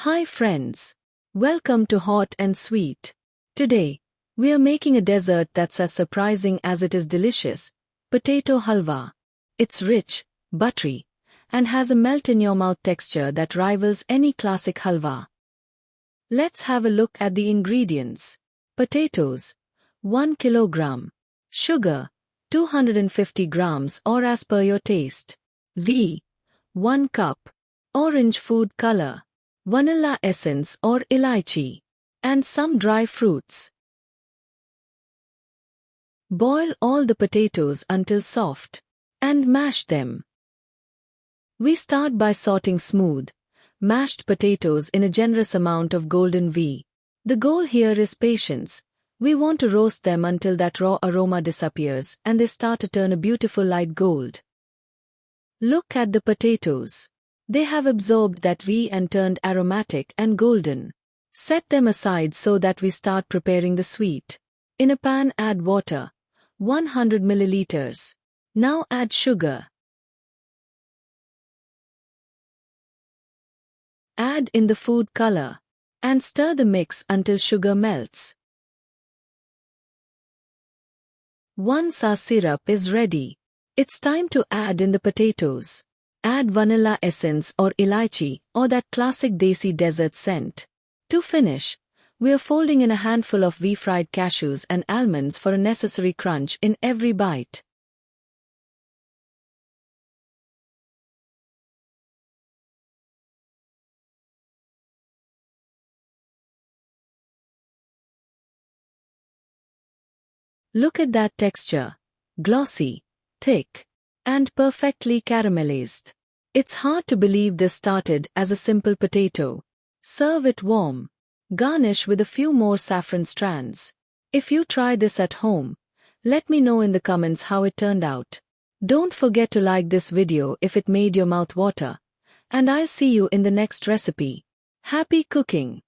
Hi friends. Welcome to Hot and Sweet. Today, we are making a dessert that's as surprising as it is delicious, potato halwa. It's rich, buttery, and has a melt-in-your-mouth texture that rivals any classic halwa. Let's have a look at the ingredients. Potatoes, 1 kilogram. Sugar, 250 grams or as per your taste. Ghee, 1 cup. Orange food color, vanilla essence or elaichi, and some dry fruits. Boil all the potatoes until soft, and mash them. We start by sauteing smooth, mashed potatoes in a generous amount of golden ghee. The goal here is patience. We want to roast them until that raw aroma disappears and they start to turn a beautiful light gold. Look at the potatoes. They have absorbed that ghee and turned aromatic and golden. Set them aside so that we start preparing the sweet. In a pan add water, 100 milliliters. Now add sugar. Add in the food color. And stir the mix until sugar melts. Once our syrup is ready, it's time to add in the potatoes. Add vanilla essence or elaichi or that classic desi dessert scent. To finish, we are folding in a handful of ghee-fried cashews and almonds for a necessary crunch in every bite. Look at that texture. Glossy, thick, and perfectly caramelized. It's hard to believe this started as a simple potato. Serve it warm. Garnish with a few more saffron strands. If you try this at home, let me know in the comments how it turned out. Don't forget to like this video if it made your mouth water. And I'll see you in the next recipe. Happy cooking!